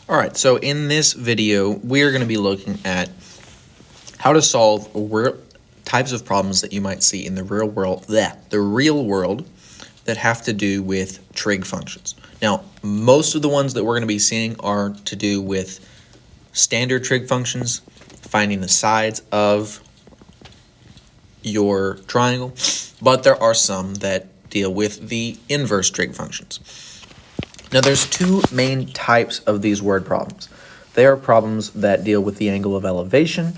All right, so in this video, we're going to be looking at how to solve types of problems that you might see in the real world that have to do with trig functions. Now, most of the ones that we're going to be seeing are to do with standard trig functions, finding the sides of your triangle, but there are some that deal with the inverse trig functions. Now, there's two main types of these word problems. They are problems that deal with the angle of elevation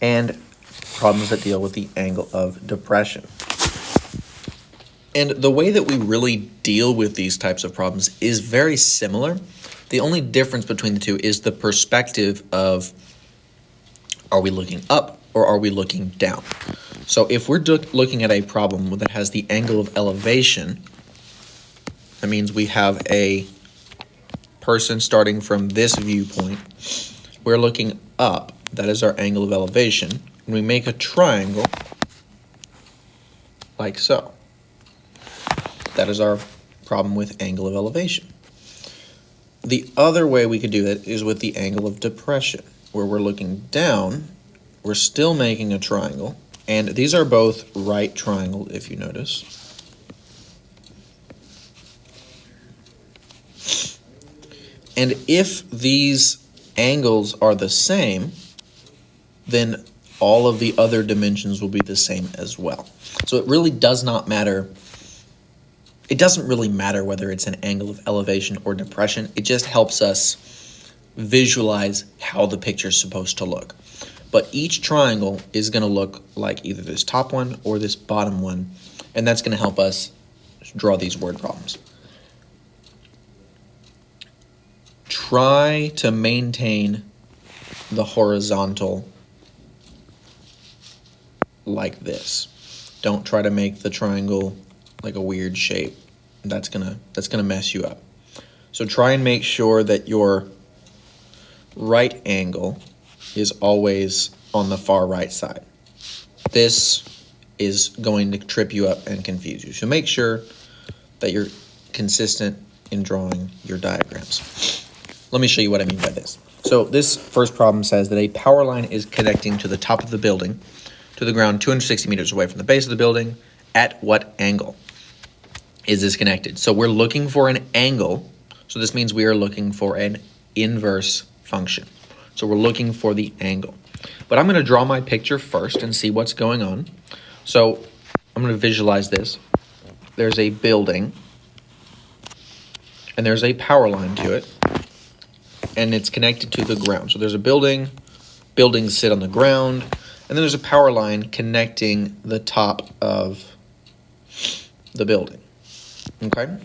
and problems that deal with the angle of depression. And the way that we really deal with these types of problems is very similar. The only difference between the two is the perspective of, are we looking up or are we looking down? So if we're looking at a problem that has the angle of elevation, that means we have a person starting from this viewpoint. We're looking up. That is our angle of elevation. And we make a triangle like so. That is our problem with angle of elevation. The other way we could do that is with the angle of depression, where we're looking down. We're still making a triangle. And these are both right triangles, if you notice. And if these angles are the same, then all of the other dimensions will be the same as well. So it really does not matter. It doesn't really matter whether it's an angle of elevation or depression. It just helps us visualize how the picture is supposed to look. But each triangle is going to look like either this top one or this bottom one, and that's going to help us draw these word problems. Try to maintain the horizontal like this. Don't try to make the triangle like a weird shape. That's gonna mess you up. So try and make sure that your right angle is always on the far right side. This is going to trip you up and confuse you. So make sure that you're consistent in drawing your diagrams. Let me show you what I mean by this. So this first problem says that a power line is connecting to the top of the building to the ground 260 meters away from the base of the building. At what angle is this connected? So we're looking for an angle. So this means we are looking for an inverse function. So we're looking for the angle. But I'm going to draw my picture first and see what's going on. So I'm going to visualize this. There's a building, and there's a power line to it, and it's connected to the ground. So there's a building, buildings sit on the ground, and then there's a power line connecting the top of the building. Okay?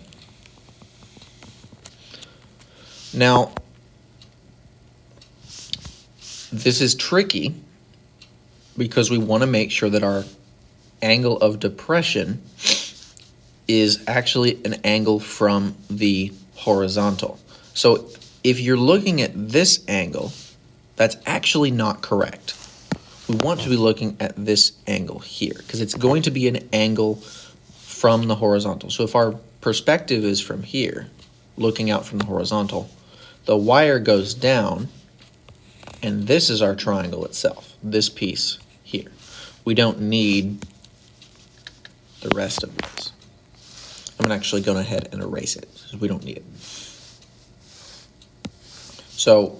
Now, this is tricky because we want to make sure that our angle of depression is actually an angle from the horizontal. So if you're looking at this angle, that's actually not correct. We want to be looking at this angle here because it's going to be an angle from the horizontal. So if our perspective is from here, looking out from the horizontal, the wire goes down, and this is our triangle itself, this piece here. We don't need the rest of this. I'm actually going ahead and erase it because we don't need it. So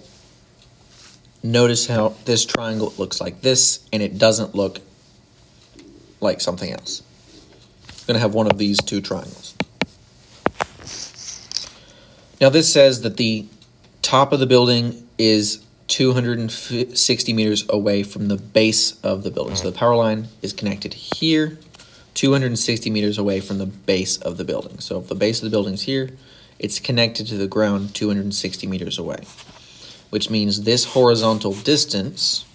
notice how this triangle looks like this, and it doesn't look like something else. It's going to have one of these two triangles. Now this says that the top of the building is 260 meters away from the base of the building. So the power line is connected here, 260 meters away from the base of the building. So if the base of the building is here, it's connected to the ground 260 meters away, which means this horizontal distance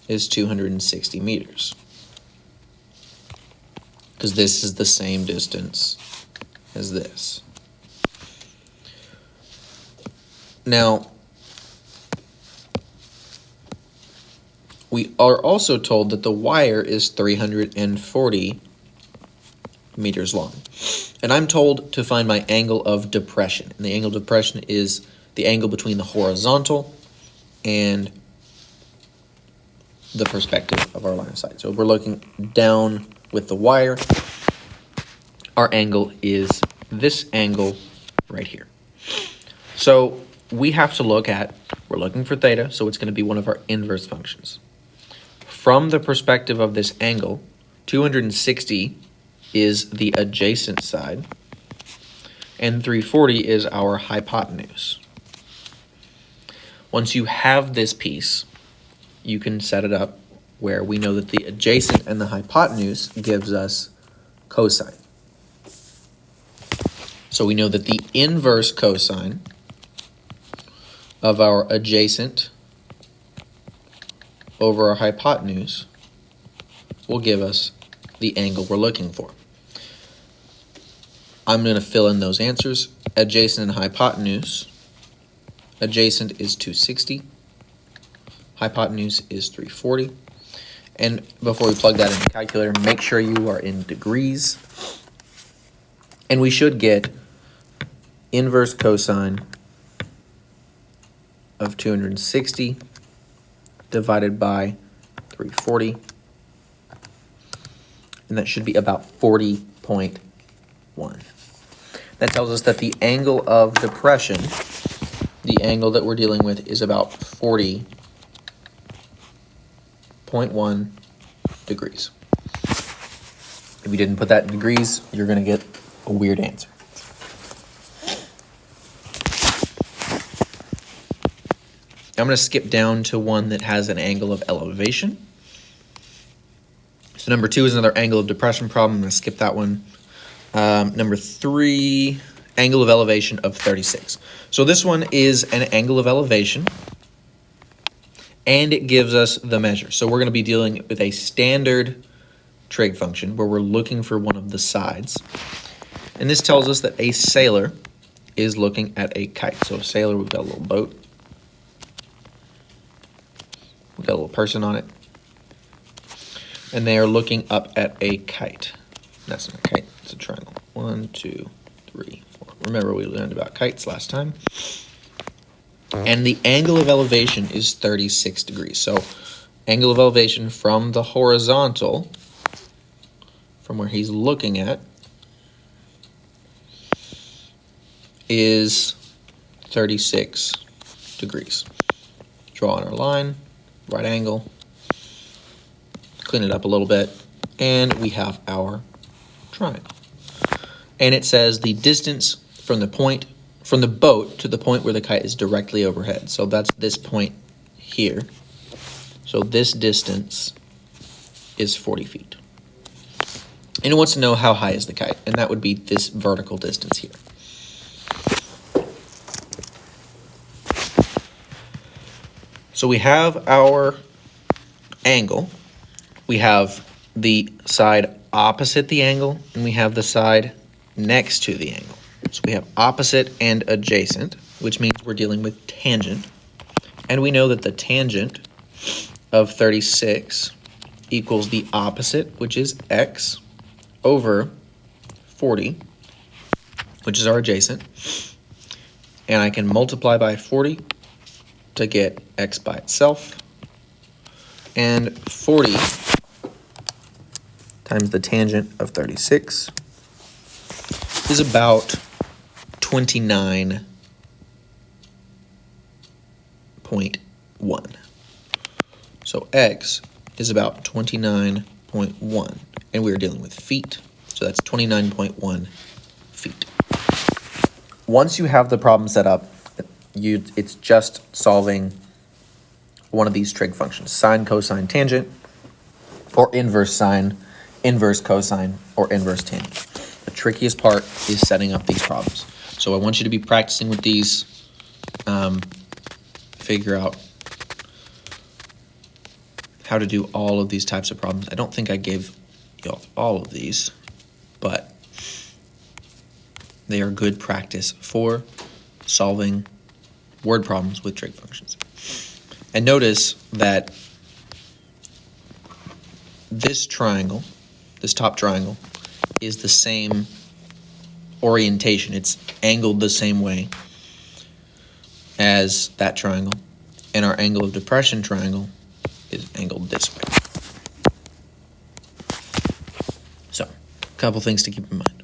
is 260 meters, because this is the same distance as this. Now, we are also told that the wire is 340 meters long. And I'm told to find my angle of depression. And the angle of depression is the angle between the horizontal and the perspective of our line of sight. So we're looking down with the wire. Our angle is this angle right here. So we have to look at, we're looking for theta, so it's going to be one of our inverse functions. From the perspective of this angle, 260 is the adjacent side, and 340 is our hypotenuse. Once you have this piece, you can set it up where we know that the adjacent and the hypotenuse gives us cosine. So we know that the inverse cosine of our adjacent over our hypotenuse will give us the angle we're looking for. I'm going to fill in those answers. Adjacent and hypotenuse. Adjacent is 260. Hypotenuse is 340. And before we plug that in the calculator, make sure you are in degrees. And we should get inverse cosine of 260 divided by 340. And that should be about 40.1. That tells us that the angle of depression, the angle that we're dealing with, is about 40.1 degrees. If you didn't put that in degrees, you're going to get a weird answer. I'm going to skip down to one that has an angle of elevation. So number 2 is another angle of depression problem. I'm going to skip that one. Number 3, angle of elevation of 36. So this one is an angle of elevation, and it gives us the measure. So we're going to be dealing with a standard trig function where we're looking for one of the sides. And this tells us that a sailor is looking at a kite. So a sailor, we've got a little boat. We've got a little person on it. And they are looking up at a kite. That's not a kite, it's a triangle. 1, 2, 3, 4. Remember, we learned about kites last time. And the angle of elevation is 36 degrees. So angle of elevation from the horizontal, from where he's looking at, is 36 degrees. Draw on our line, right angle, clean it up a little bit, and we have our triangle. And it says the distance from the boat to the point where the kite is directly overhead. So that's this point here. So this distance is 40 feet. And it wants to know how high is the kite, and that would be this vertical distance here. So we have our angle. We have the side opposite the angle, and we have the side next to the angle. So we have opposite and adjacent, which means we're dealing with tangent. And we know that the tangent of 36 equals the opposite, which is x, over 40, which is our adjacent. And I can multiply by 40 to get x by itself. And 40 times the tangent of 36 is about 29.1. So x is about 29.1. And we are dealing with feet, so that's 29.1 feet. Once you have the problem set up, it's just solving one of these trig functions: sine, cosine, tangent, or inverse sine, inverse cosine, or inverse tangent. The trickiest part is setting up these problems. So I want you to be practicing with these, figure out how to do all of these types of problems. I don't think I gave y'all all of these, but they are good practice for solving word problems with trig functions. And notice that this triangle, this top triangle, is the same orientation. It's angled the same way as that triangle, and our angle of depression triangle is angled this way. So, a couple things to keep in mind.